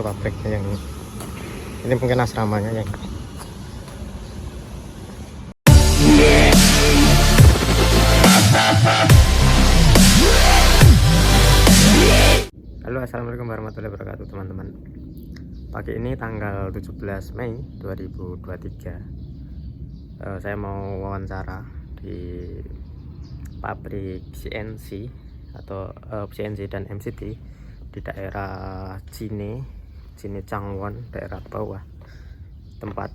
pabriknya yang ini mungkin asramanya yang Halo, assalamualaikum warahmatullahi wabarakatuh teman-teman. Pagi ini tanggal 17 Mei 2023, saya mau wawancara di pabrik CNC atau CNC dan MCT di daerah Cine Changwon, daerah bawah tempat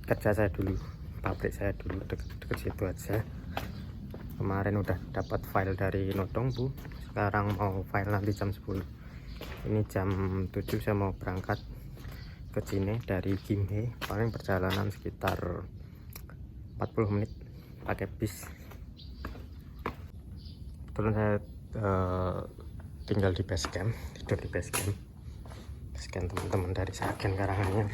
kerja saya dulu, pabrik saya dulu, deket situ aja. Kemarin udah dapat file dari Nodongbu, sekarang mau file nanti jam 10. Ini jam 7 saya mau berangkat ke sini dari Gimhae, paling perjalanan sekitar 40 menit pakai bis. Terus saya tinggal di base camp, tidur di base camp teman-teman dari Sragen Karanganyar.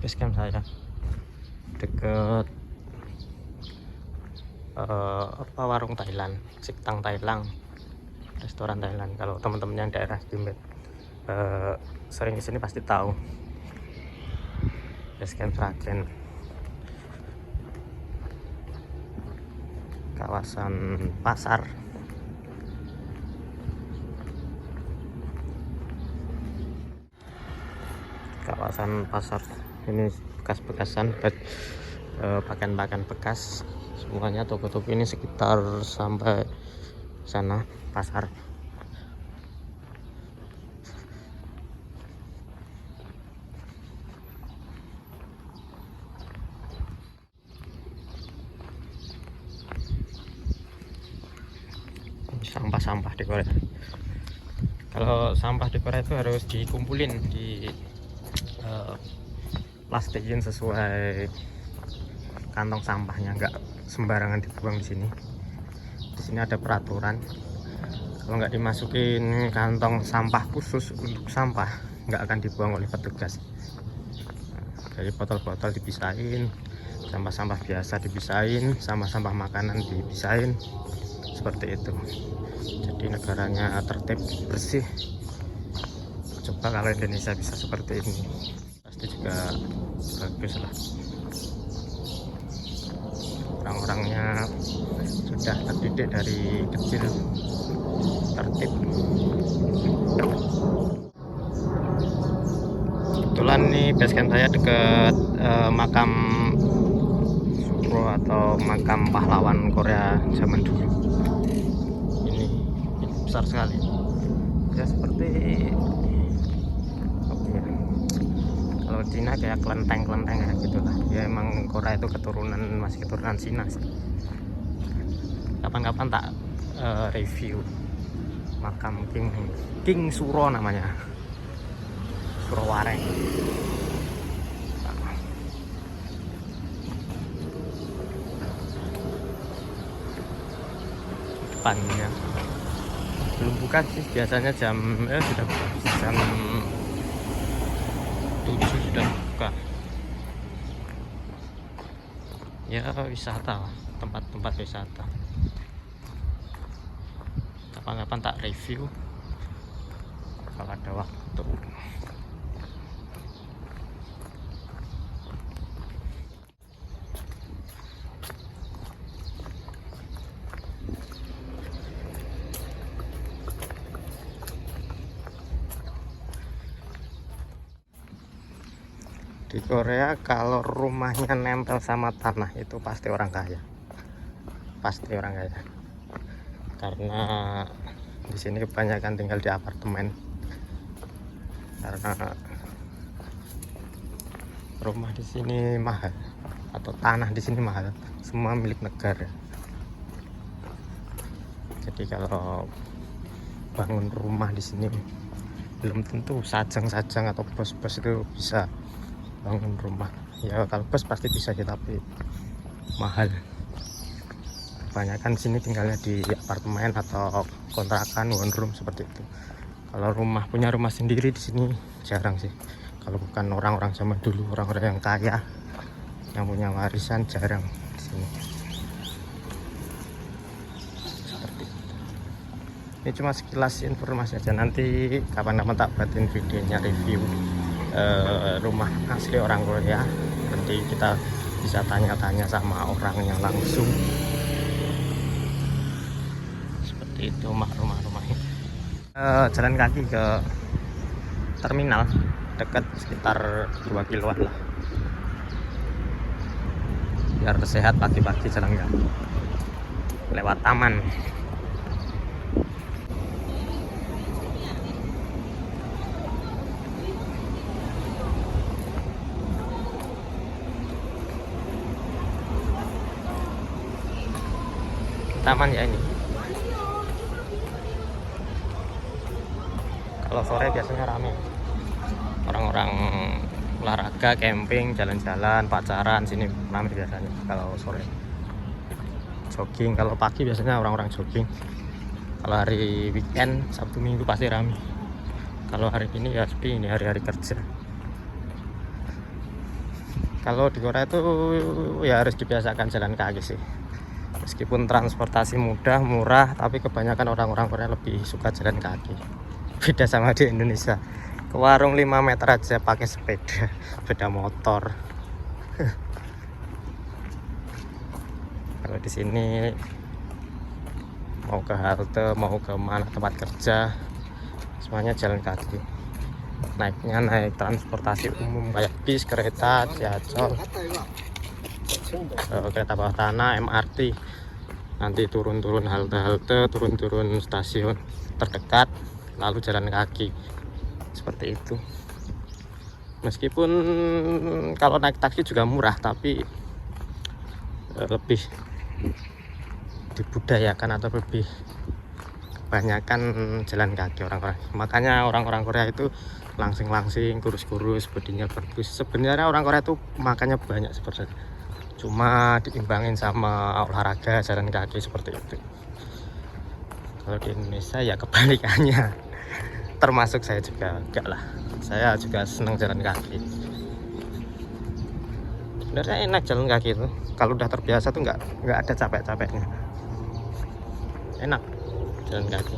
Basecamp saya deket warung Thailand, Siktang Thailand, restoran Thailand. Kalau teman-teman yang daerah Gimhae sering kesini pasti tahu Basecamp Sragen. Kawasan pasar. Kawasan pasar ini bekas-bekasan, pakaian-pakaian bekas semuanya, toko-toko ini sekitar sampai sana pasar. Sampah-sampah di Korea. Kalau sampah di Korea itu harus dikumpulin, di plastikin sesuai kantong sampahnya, nggak sembarangan dibuang di sini. Di sini ada peraturan, kalau nggak dimasukin kantong sampah khusus untuk sampah, nggak akan dibuang oleh petugas. Dari botol-botol dipisahin, sampah-sampah biasa dipisahin, sampah-sampah makanan dipisahin, seperti itu. Jadi negaranya tertib, bersih. Coba kalau Indonesia bisa seperti ini, pasti juga bagus lah. Orang-orangnya sudah terdidik dari kecil, tertib. Kebetulan nih basecamp saya dekat makam Suro atau makam pahlawan Korea zaman dulu. Ini besar sekali ya, seperti kalau Cina kayak kelenteng kayak gitulah ya. Emang Korea itu masih keturunan Cina sih. Kapan-kapan tak review makam King Suro, namanya Suro Wareng. Depannya belum buka sih, biasanya sudah buka, jam 7 sudah buka. Ya wisata, tempat-tempat wisata. Kapan-kapan tak review kalau ada waktu. Di Korea kalau rumahnya nempel sama tanah itu pasti orang kaya, karena di sini kebanyakan tinggal di apartemen. Karena rumah di sini mahal atau tanah di sini mahal, semua milik negara. Jadi kalau bangun rumah di sini belum tentu sajang-sajang atau bos-bos itu bisa bangun rumah. Ya kalau bos pasti bisa sih, tapi mahal. kebanyakan sini tinggalnya di apartemen atau kontrakan one room seperti itu. Kalau punya rumah sendiri di sini jarang sih. Kalau bukan orang-orang zaman dulu, orang-orang yang kaya yang punya warisan, jarang di sini. Seperti itu. Ini cuma sekilas informasi aja. Nanti kapan-kapan tak buatin videonya review rumah asli orang Korea. Nanti kita bisa tanya-tanya sama orangnya langsung. Seperti itu rumah-rumahnya. Jalan kaki ke terminal dekat, sekitar 2 kiloan lah, biar sehat pagi-pagi jalan kaki lewat taman. Taman ya ini. Kalau sore biasanya rame, orang-orang olahraga, camping, jalan-jalan, pacaran, sini rame biasanya kalau sore. Jogging, kalau pagi biasanya orang-orang jogging. Kalau hari weekend, Sabtu Minggu pasti rame. Kalau hari ini ya sepi, ini hari-hari kerja. Kalau di Korea itu ya harus dibiasakan jalan kaki sih. Meskipun transportasi mudah, murah, tapi kebanyakan orang-orang Korea lebih suka jalan kaki. Beda sama di Indonesia, ke warung 5 meter aja pakai sepeda motor. Kalau di sini mau ke halte, mau ke mana tempat kerja, semuanya jalan kaki. Naiknya naik transportasi umum kayak bis, kereta, Ciacol, kereta bawah tanah, MRT. Nanti turun-turun halte-halte, turun-turun stasiun terdekat, lalu jalan kaki. Seperti itu. Meskipun kalau naik taksi juga murah, tapi lebih dibudayakan atau lebih kebanyakan jalan kaki orang-orang. Makanya orang-orang Korea itu langsing-langsing, kurus-kurus, bodinya bagus. Sebenarnya orang Korea itu makannya banyak sebenarnya, cuma diimbangin sama olahraga, jalan kaki seperti itu. Kalau di Indonesia ya kebalikannya. Termasuk saya juga, enggak lah, saya juga senang jalan kaki. Sebenarnya enak jalan kaki itu, kalau udah terbiasa tuh nggak ada capek-capeknya. Enak jalan kaki.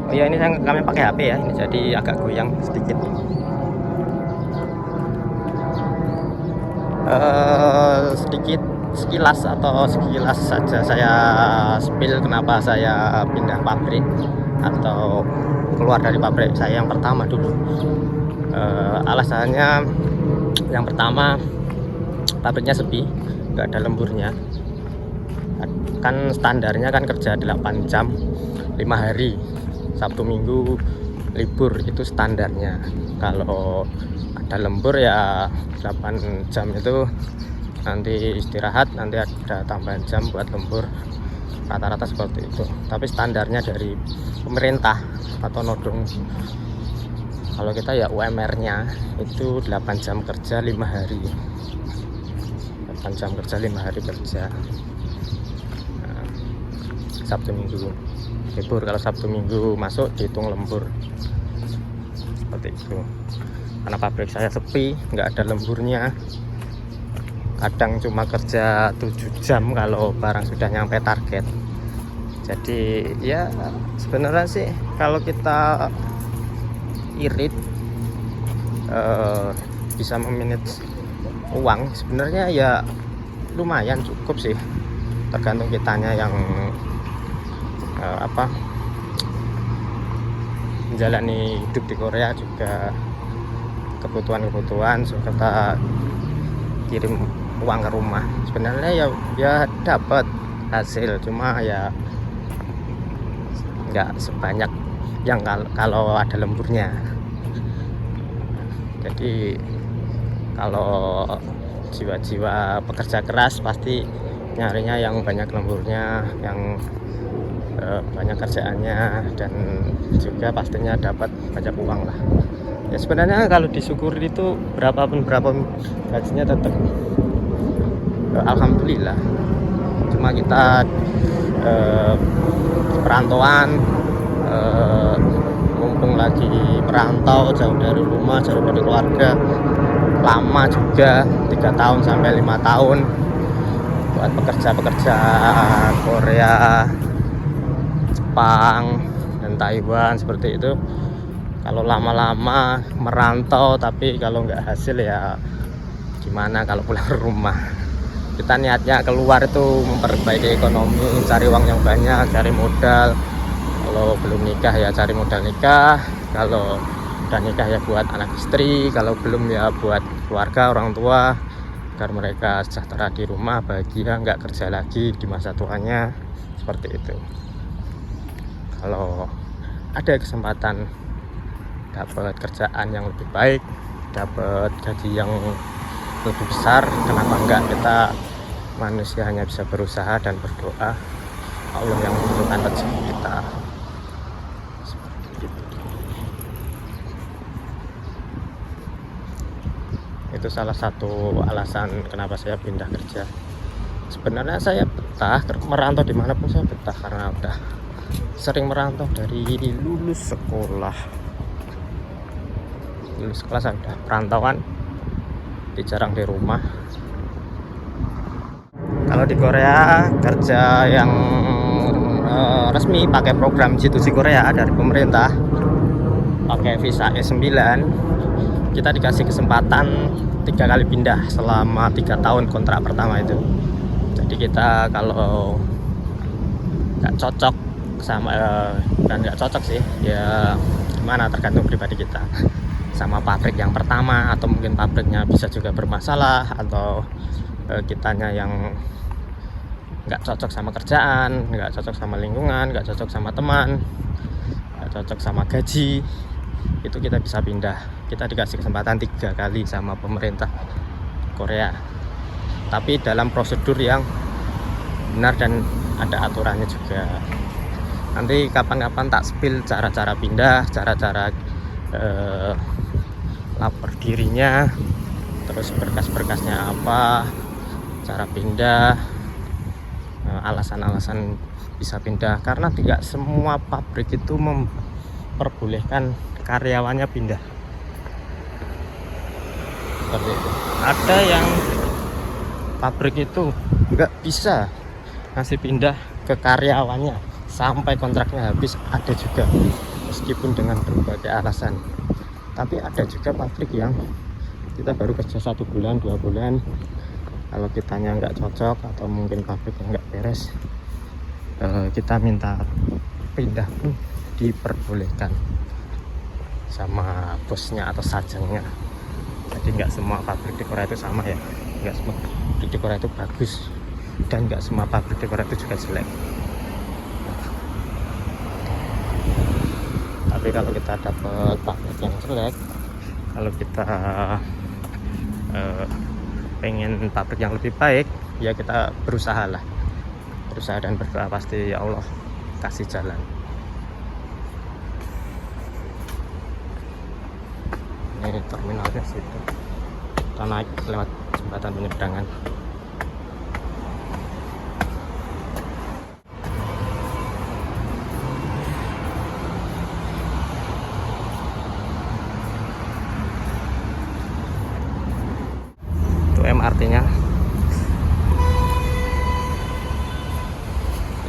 Oh ya, ini kami pakai HP ya, ini jadi agak goyang sedikit. Sedikit sekilas saja saya spill kenapa saya pindah pabrik atau keluar dari pabrik saya yang pertama dulu. Alasannya yang pertama, pabriknya sepi, nggak ada lemburnya. Kan standarnya kan kerja 8 jam 5 hari, Sabtu Minggu libur, itu standarnya. Kalau ada lembur ya 8 jam itu nanti istirahat, nanti ada tambahan jam buat lembur, rata-rata seperti itu. Tapi standarnya dari pemerintah atau nodong, kalau kita ya UMR-nya itu 8 jam kerja 5 hari, 8 jam kerja 5 hari kerja. Nah, Sabtu Minggu libur. Kalau Sabtu Minggu masuk dihitung lembur, seperti itu. Karena pabrik saya sepi, nggak ada lemburnya, kadang cuma kerja 7 jam kalau barang sudah nyampe target. Jadi ya sebenarnya sih kalau kita irit bisa memanage uang, sebenarnya ya lumayan cukup sih, tergantung kitanya yang menjalani hidup di Korea juga. Kebutuhan serta kirim uang ke rumah, sebenarnya ya dapat hasil, cuma ya nggak sebanyak yang kalau ada lemburnya. Jadi kalau jiwa-jiwa pekerja keras pasti nyarinya yang banyak lemburnya, yang banyak kerjaannya, dan juga pastinya dapat banyak uang lah. Ya sebenarnya kalau disyukuri itu berapa gajinya tetap alhamdulillah. Cuma kita perantauan, mumpung lagi merantau jauh dari rumah, jauh dari keluarga, lama juga 3 tahun sampai 5 tahun buat pekerja-pekerja Korea, Jepang, dan Taiwan seperti itu. Kalau lama-lama merantau tapi kalau nggak hasil ya gimana kalau pulang ke rumah. Kita niatnya keluar itu memperbaiki ekonomi, cari uang yang banyak, cari modal. Kalau belum nikah ya cari modal nikah, kalau udah nikah ya buat anak istri, kalau belum ya buat keluarga, orang tua, agar mereka sejahtera di rumah, bahagia, nggak kerja lagi di masa tuanya, seperti itu. Kalau ada kesempatan dapat kerjaan yang lebih baik, dapat gaji yang lebih besar, kenapa enggak? Kita manusia hanya bisa berusaha dan berdoa, Allah yang menentukan rezeki kita. Seperti itu. Itu salah satu alasan kenapa saya pindah kerja. Sebenarnya saya betah merantau dimanapun, saya betah karena udah sering merantau dari lulus sekolah saya udah perantauan, jarang di rumah. Kalau di Korea kerja yang resmi pakai program J2J Korea dari pemerintah, pakai visa E9, kita dikasih kesempatan 3 kali pindah selama 3 tahun kontrak pertama itu. Jadi kita kalau nggak cocok sama dan nggak cocok sih ya gimana, tergantung pribadi kita sama pabrik yang pertama, atau mungkin pabriknya bisa juga bermasalah, atau kitanya yang nggak cocok sama kerjaan, nggak cocok sama lingkungan, nggak cocok sama teman, nggak cocok sama gaji, itu kita bisa pindah. Kita dikasih kesempatan 3 kali sama pemerintah Korea, tapi dalam prosedur yang benar dan ada aturannya juga. Nanti kapan-kapan tak spill cara-cara pindah, cara-cara lapor dirinya, terus berkas-berkasnya apa, cara pindah, alasan-alasan bisa pindah, karena tidak semua pabrik itu memperbolehkan karyawannya pindah. Seperti itu. Ada yang pabrik itu nggak bisa ngasih pindah ke karyawannya sampai kontraknya habis, ada juga, meskipun dengan berbagai alasan. Tapi ada juga pabrik yang kita baru kerja 1 bulan 2 bulan, kalau kitanya nggak cocok atau mungkin pabriknya nggak beres, kita minta pindah pun diperbolehkan sama bosnya atau sajengnya. Jadi nggak semua pabrik di Korea itu sama ya, nggak semua pabrik di Korea itu bagus, dan nggak semua pabrik di Korea itu juga jelek. Tapi kalau kita dapat pabrik yang jelek, kalau kita pengen pabrik yang lebih baik, ya kita berusaha dan berdoa, pasti Allah kasih jalan. Ini terminalnya situ, kita naik lewat jembatan penyeberangan. MRT-nya.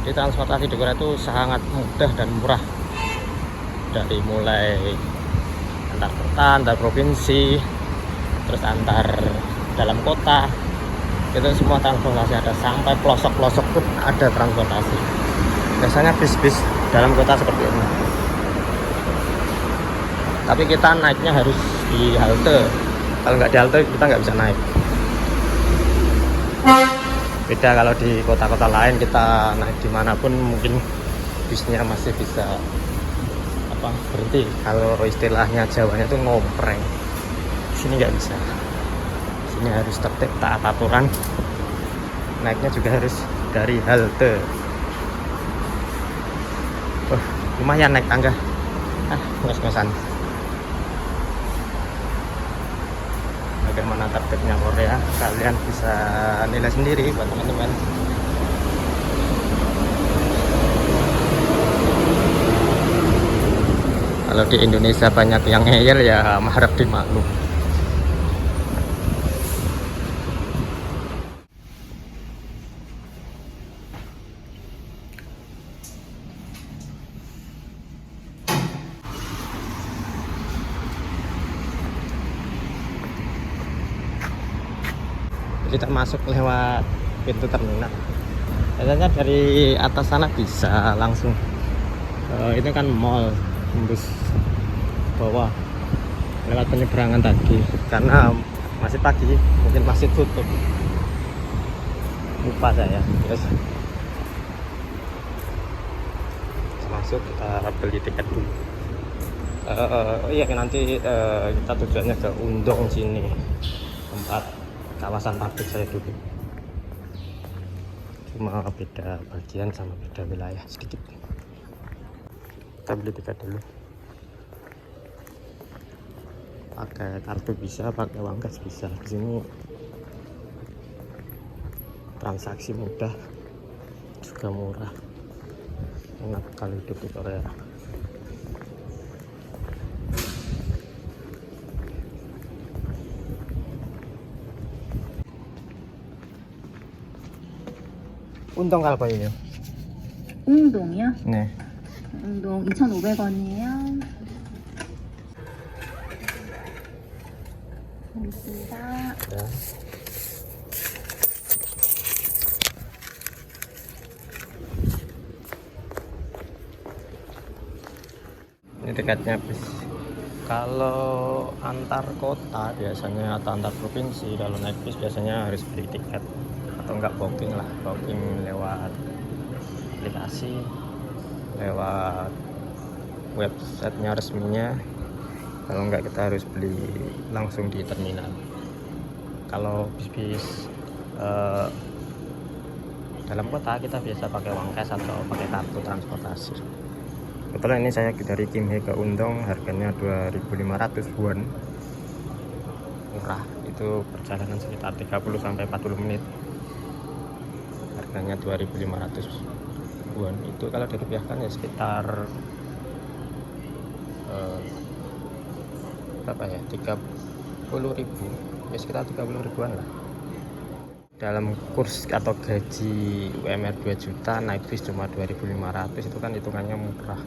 Jadi transportasi di Korea itu sangat mudah dan murah, dari mulai antar kota, antar provinsi, terus antar dalam kota, itu semua transportasi ada, sampai pelosok-pelosok pun ada transportasi. Biasanya bis-bis dalam kota seperti ini, tapi kita naiknya harus di halte. Kalau nggak di halte kita nggak bisa naik. Beda kalau di kota-kota lain, kita naik dimanapun mungkin bisnya masih bisa berhenti. Kalau istilahnya Jawanya tuh ngompreng. Sini nggak bisa. Sini harus tertib, taat aturan. Naiknya juga harus dari halte. lumayan naik tangga. Ngos-ngosan. Bagaimana tertibnya Korea, kalian bisa nilai sendiri buat teman-teman. Kalau di Indonesia banyak yang ngeyel ya harap dimaklum. Kita masuk lewat pintu terminal. Biasanya dari atas sana bisa langsung. Ini kan mall, tembus bawah lewat penyeberangan tadi. Karena masih pagi, mungkin masih tutup. Lupa saya. Terus masuk, kita beli tiket dulu. Iya nanti kita tujuannya ke Undong sini, tempat kawasan pabrik saya dulu. Cuma beda bagian sama beda wilayah sedikit. Kita beli tiket dulu. Pakai kartu bisa, pakai uang cash bisa. Di sini transaksi mudah, juga murah. Enak kalau hidup di Korea. 운동 갈 거예요. 운동이요? 네. 운동 2,500원이에요. 여기 있습니다. 네. Ini tiketnya bis. Kalau antar kota biasanya atau antar provinsi, kalau naik bis biasanya harus beli tiket atau enggak booking lah, booking lewat aplikasi, lewat websitenya resminya. Kalau enggak kita harus beli langsung di terminal. Kalau bis-bis dalam kota kita biasa pakai uang cash atau pakai kartu transportasi. Kebetulan ini saya dari Kimhae ke Undong, harganya 2.500 won. Murah, itu perjalanan sekitar 30-40 menit. Harganya 2.500 won. Itu kalau dirupiahkan ya sekitar berapa ya? 30.000. Ya sekitar 30 ribuan lah. Dalam kurs atau gaji UMR 2 juta, naik bis cuma 2.500, itu kan hitungannya murah.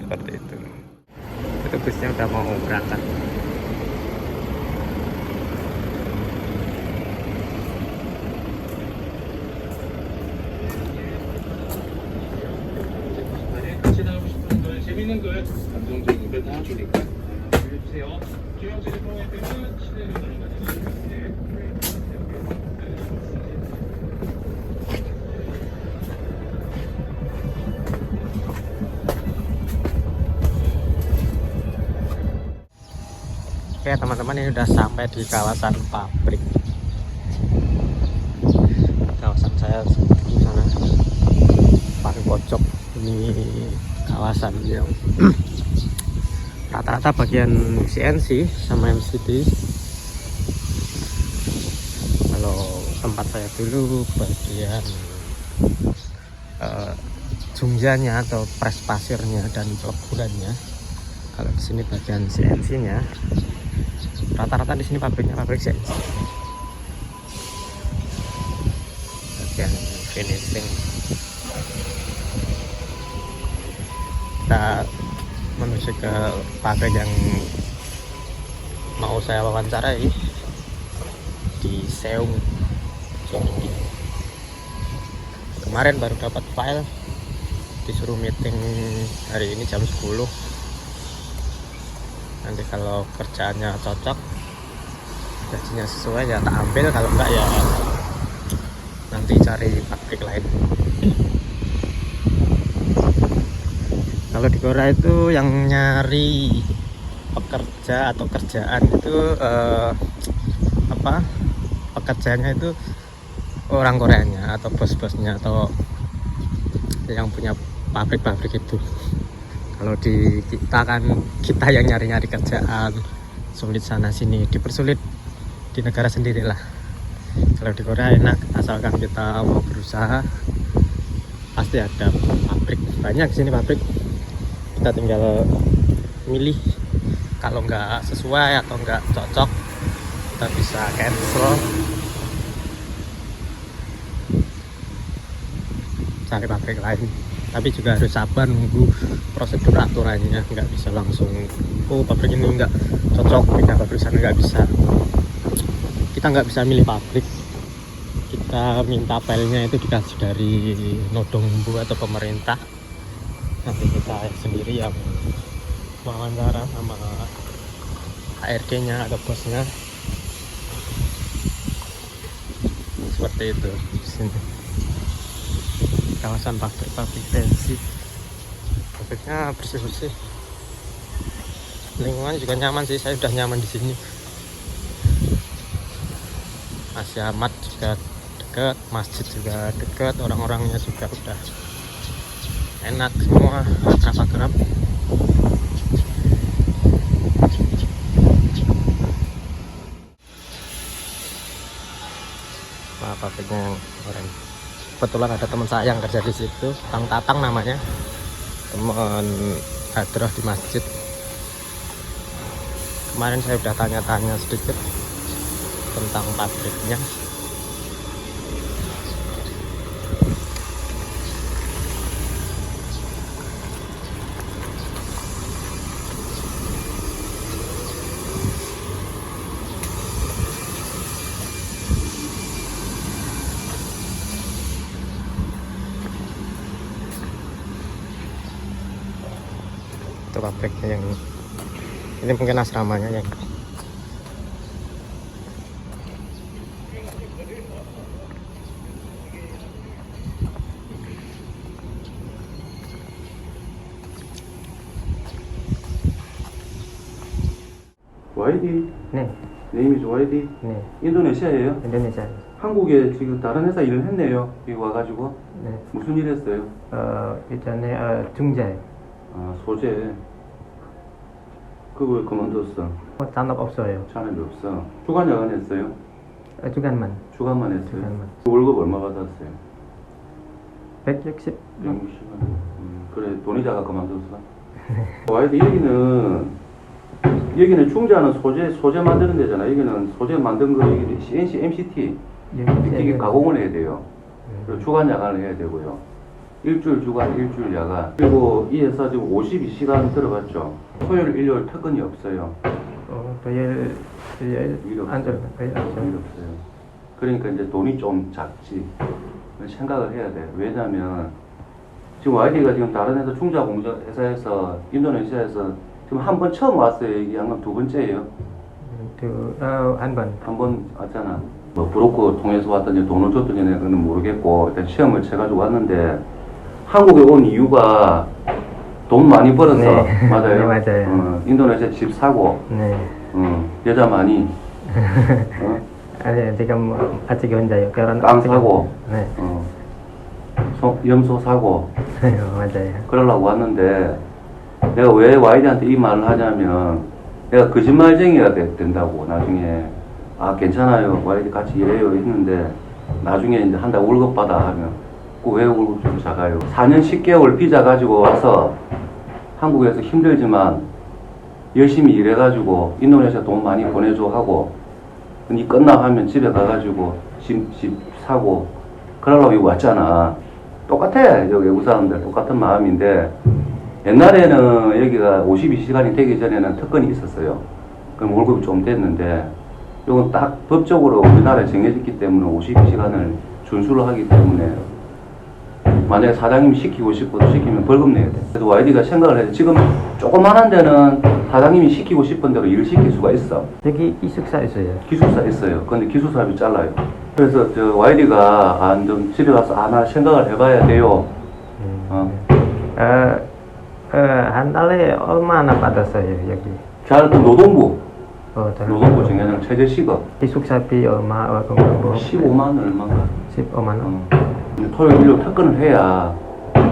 Seperti itu. Itu busnya udah mau berangkat. 재밌는 걸 감정적인 걸 보여주니까 알려주세요. 김영철의 통화에 때는 시대를 가져가는 Oke teman-teman, ini udah sampai di kawasan pabrik. Kawasan saya di sana paling pojok. Ini kawasan yang rata-rata bagian CNC sama MCT. Kalau tempat saya dulu bagian jungjannya atau pres pasirnya dan peleburannya. Kalau di sini bagian CNC-nya. Rata-rata di sini pabriknya pabrik CNC. Bagian finishing. Kita menuju ke pabrik yang mau saya wawancarai di Seung, Gyeonggi. Kemarin baru dapat file, disuruh meeting hari ini jam 10. Nanti kalau kerjaannya cocok, gajinya sesuai ya tak ambil, kalau enggak ya nanti cari pabrik lain. Kalau di Korea itu yang nyari pekerja atau kerjaan itu pekerjaannya itu orang Koreanya atau bos-bosnya atau yang punya pabrik-pabrik itu. Kalau di kita kan, kita yang nyari-nyari kerjaan, sulit sana sini, dipersulit di negara sendiri lah. Kalau di Korea enak, asalkan kita mau berusaha pasti ada pabrik, banyak di sini pabrik. Kita tinggal milih, kalau nggak sesuai atau nggak cocok kita bisa cancel, cari pabrik lain. Tapi juga harus sabar nunggu prosedur aturannya, nggak bisa langsung oh pabrik ini nggak cocok pindah pabrik sana, nggak bisa. Kita nggak bisa milih pabrik, kita minta filenya itu dikasih dari Nodongbu atau pemerintah, nanti kita sendiri yang wawancara sama HRD nya atau bosnya. Seperti itu di sini. Kawasan pabrik pensi, pabriknya bersih-bersih, lingkungan juga nyaman sih. Saya udah nyaman di sini. Masih amat juga dekat, masjid juga dekat, orang-orangnya juga udah enak semua, akrab-akrab. Wah, pabriknya keren. Kebetulan ada teman saya yang kerja di situ, Kang Tatang namanya, teman hadroh di masjid. Kemarin saya udah tanya-tanya sedikit tentang pabriknya. Itu pabriknya yang ini, mungkin asramanya yang YD, 네, 네임이즈 YD. 네, 인도네시아예요? 인도네시아. 한국에 지금 다른 회사 일을 했네요. 여기 와가지고 네, 무슨 일 했어요? 예전에 중재, 소재. 그거 왜 그만뒀어? 잔업 없어요. 잔업이 없어. 주간 야간 했어요? 주간만, 주간만 했어요? 주간만. 월급 얼마 받았어요? 160. 160만. 그래 돈이 작아 그만뒀어. YD 여기는 중재하는 소재 만드는 데잖아. 여기는 소재 만든 거 여기 CNC, MCT 이게 가공을 해야 돼요. 그리고 주간 야간을 해야 되고요. 일주일 주간, 일주일 야간. 그리고 이 회사 지금 52시간 들어갔죠. 토요일, 일요일 특근이 없어요. 토요일 일 없어요. 안 일 없어요. 그러니까 이제 돈이 좀 작지. 생각을 해야 돼. 왜냐면 지금 YD가 지금 다른 회사 중자 공장 회사에서 인도네시아에서 지금 한 번 처음 왔어요. 여기 한 번 두 번째예요. 한 번. 한 번 왔잖아. 뭐 브로커 통해서 왔든지 돈을 줬든지 그건 모르겠고 일단 시험을 쳐가지고 왔는데 한국에 온 이유가 돈 많이 벌어서. 네. 맞아요. 네, 맞아요. 인도네시아 집 사고 네. 여자 많이 아니 지금 아직 혼자요. 결혼 땅 사고 네. 염소 사고 맞아요. 그러려고 왔는데 내가 왜 YD한테 이 말을 하냐면 내가 거짓말쟁이가 된다고. 나중에 괜찮아요 YD 같이 일해요 했는데 나중에 이제 한 달 월급 받아 하면 왜 월급 좀 작아요. 4년 10개월 비자 가지고 와서 한국에서 힘들지만 열심히 일해가지고 인도네시아 돈 많이 보내줘 하고 이 끝나 하면 집에 가가지고 집 사고 그러려고 여기 왔잖아. 똑같아. 여기 외국 사람들 똑같은 마음인데 옛날에는 여기가 52시간이 되기 전에는 특권이 있었어요. 그럼 월급이 좀 됐는데 이건 딱 법적으로 우리나라에 정해졌기 때문에 52시간을 준수를 하기 때문에 만약에 사장님이 시키고 싶어도 시키면 벌금 내야 돼. 그래서 YD가 생각을 해요. 지금 조그만한 데는 사장님이 시키고 싶은 대로 일을 시킬 수가 있어. 여기 기숙사 있어요. 기숙사 있어요. 근데 기숙사비 잘라요. 그래서 저 YD가 좀 집에 가서 나 생각을 해봐야 돼요. 한 달에 얼마나 받았어요 여기? 잘그 노동부 노동부 정해놓은 최저시급 기숙사비 얼마? 뭐 15만 원 얼마인가. 15만 원. 근데 토요일 일요일 특근을 해야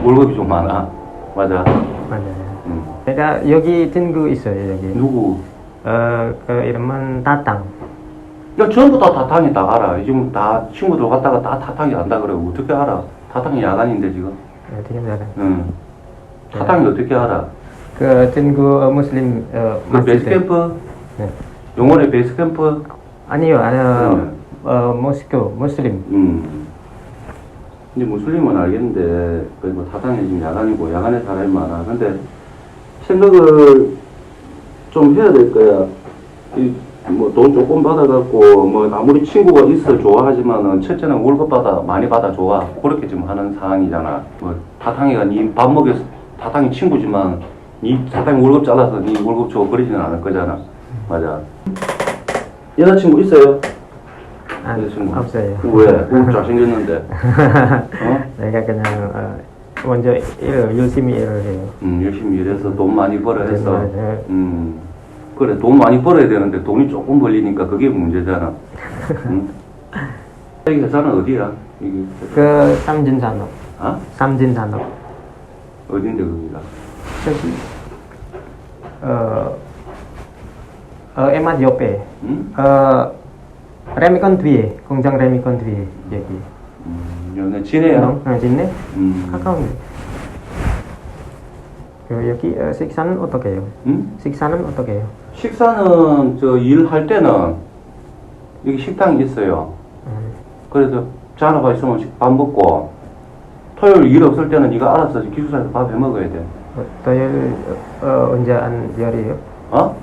월급이 좀 많아. 맞아. 맞아요. 내가 여기 친구 있어요 여기. 누구? 그 이름은 따땅. 야, 전부 다 타탕이 다 알아. 지금 다 친구들 갔다가 다 타탕이 안다 그래. 어떻게 알아? 타탕이 야간인데 지금. 어떻게 알아? 응. 타탕이 어떻게 알아? 그 친구 무슬림 그 masjid. 베이스캠프? 네. 영원의 베이스캠프? 아니요, 응. 모스크 무슬림. 이제 무슬림은 알겠는데, 거의 뭐 타탕이 지금 야간이고, 야간에 사람이 많아. 근데 생각을 좀 해야 될 거야. 뭐 돈 조금 받아갖고, 뭐 아무리 친구가 있어 좋아하지만은, 첫째는 월급 많이 받아 좋아. 그렇게 지금 하는 상황이잖아. 뭐 타탕이가 니 밥 먹여서, 타탕이 친구지만, 니 타탕이 월급 잘라서 니 월급 줘 그러지는 않을 거잖아. 맞아. 여자친구 있어요? 아, 여자친구. 없어요. 왜? 잘생겼는데. 어? 내가 그냥 먼저 열심히 일을 해요. 열심히 일해서 돈 많이 벌어 해서. 네. 그래, 돈 많이 벌어야 되는데 돈이 조금 벌리니까 그게 문제잖아. 응? 이 회사는 어디야? 이게 그 삼진산업. 아? 삼진산업. 어딘데 거기가? 저기 MR 옆에 응? 레미콘 뒤에 공장 레미콘 뒤에 여기. 여기 진해야? 진네? 음. 가까운데. 그 여기 식사는 어떻게 해요? 응? 식사는 어떻게 해요? 식사는 저 일할 때는 여기 식당이 있어요. 그래서 자나가 있으면 밥 먹고 토요일 일 없을 때는 네가 알아서 기숙사에서 밥 해 먹어야 돼. 토요일 언제 한 요리예요? 어?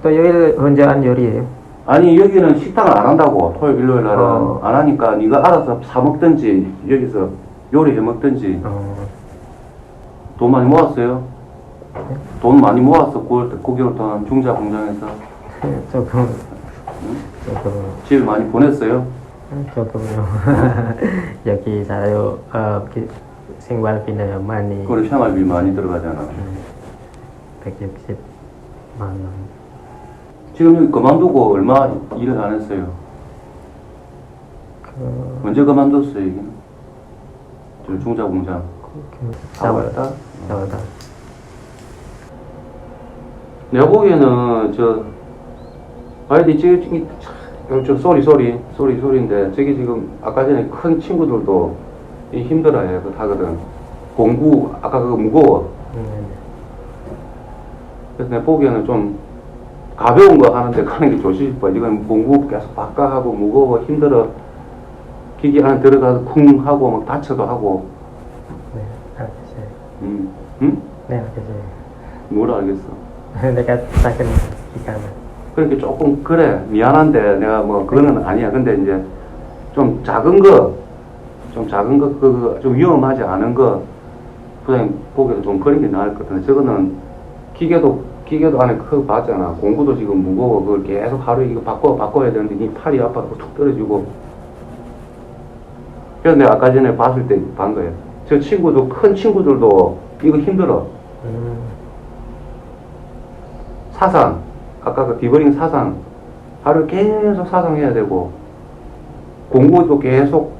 토요일 언제 한 요리예요? 아니 여기는 식당을 안 한다고. 토요일 일요일 날은 안 하니까 네가 알아서 사 먹든지 여기서 요리해 먹든지. 돈 많이 모았어요? 돈 많이 모았어 9개월 동안 중자 공장에서. 조금 집 많이 보냈어요? 조금요. 여기 살아요. 생활비는 많이 그래 생활비 많이 들어가잖아. 160만 원. 지금 여기 그만두고 얼마 일을 안 했어요? 언제 그만뒀어요 여기는? 저 중자 공장. 4월달? 4월달. 내가 보기에는 저 아이디 찍기 좀 소리인데 저기 지금 아까 전에 큰 친구들도 힘들어해 그 하거든. 공부 아까 그거 무거워. 그래서 내가 보기에는 좀 가벼운 거 하는데 가는 게 좋지 싶어. 이건 공부 계속 바꿔하고 무거워 힘들어. 기계 안에 들어가서 쿵 하고 막 다쳐도 하고. 네, 알겠어요. 응? 네, 알겠어요. 뭘 알겠어? 내가 작은 기간은. 그러니까 조금 그래 미안한데 내가 뭐 그거는 아니야. 근데 이제 좀 작은 거 그 좀 위험하지 않은 거 부장님 보기에도 좀 그런 게 나을 것 같은데 저거는 기계도 안에 그거 봤잖아. 공구도 지금 무거워. 그걸 계속 하루에 이거 바꿔야 되는데 니 팔이 아파서 툭 떨어지고. 그래서 내가 아까 전에 봤을 때 본 거예요. 저 친구도 큰 친구들도 이거 힘들어. 사상 아까 그 디버링 사상 하루 계속 사상해야 되고 공구도 계속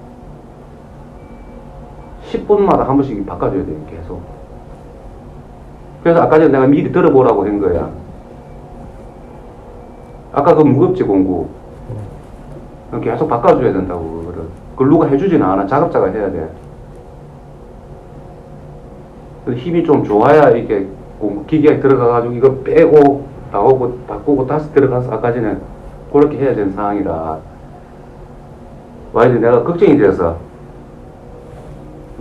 10분마다 한 번씩 바꿔줘야 돼요. 계속. 그래서 아까 전에 내가 미리 들어보라고 한 거야. 아까 그 무겁지 공구 계속 바꿔줘야 된다고. 그걸 누가 해주지는 않아. 작업자가 해야 돼. 힘이 좀 좋아야 이게 기계에 들어가가지고 이거 빼고 나오고 바꾸고 다시 들어가서 아까 전에 그렇게 해야 되는 상황이라 와이드 내가 걱정이 돼서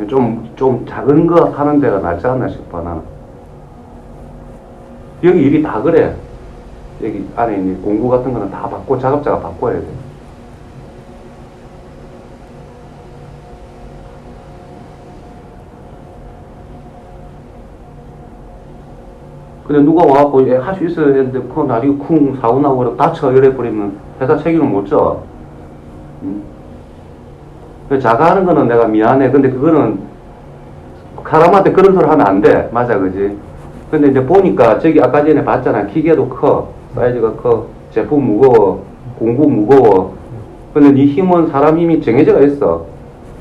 좀 작은 거 하는 데가 낫지 않나 싶어 나는. 여기 일이 다 그래. 여기 안에 있는 공구 같은 거는 다 바꿔 작업자가 바꿔야 돼. 근데 누가 와갖고 할 수 있어야 되는데 그거 나중에 쿵 사고 나고 그래 다쳐 이래버리면 회사 책임을 못 져. 자가하는 거는 내가 미안해. 근데 그거는 사람한테 그런 소리 하면 안 돼. 맞아 그지? 근데 이제 보니까 저기 아까 전에 봤잖아. 기계도 커. 사이즈가 커. 제품 무거워. 공구 무거워. 근데 네 힘은 사람 힘이 정해져가 있어.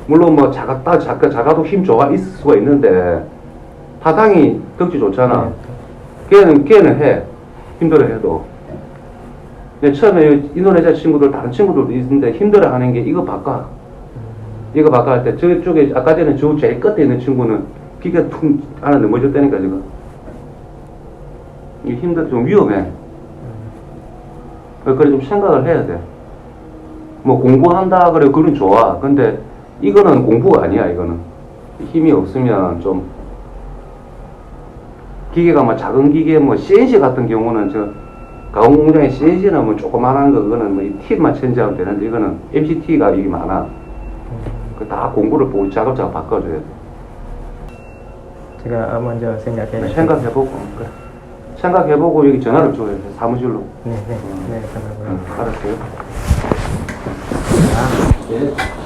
물론 뭐 자가도 힘 좋아 있을 수가 있는데 타당이 덕지 좋잖아. 걔는 해. 힘들어 해도. 근데 처음에 인도네시아 친구들, 다른 친구들도 있는데 힘들어 하는 게 이거 바꿔. 이거 바꿔 할 때 저쪽에, 아까 전에 저 제일 끝에 있는 친구는 비가 퉁 안에 넘어졌다니까, 지금. 이게 힘들어, 좀 위험해. 그래 좀 생각을 해야 돼. 뭐 공부한다 그래 그건 좋아. 근데 이거는 공부가 아니야. 이거는 힘이 없으면 좀 기계가 뭐 작은 기계 뭐 CNC 같은 경우는 저 가공 공장의 CNC는 뭐 조그만한 거 그거는 뭐 이 팁만 체인지하면 되는데 이거는 MCT가 이게 많아. 그 다 공부를 보고 작업자가 바꿔줘야 돼. 제가 먼저 생각해. 생각해보고 그래. 생각해보고 여기 전화를 줘야 돼. 사무실로. 네, 네, 네, 감사합니다. 알았어요. 아, 예.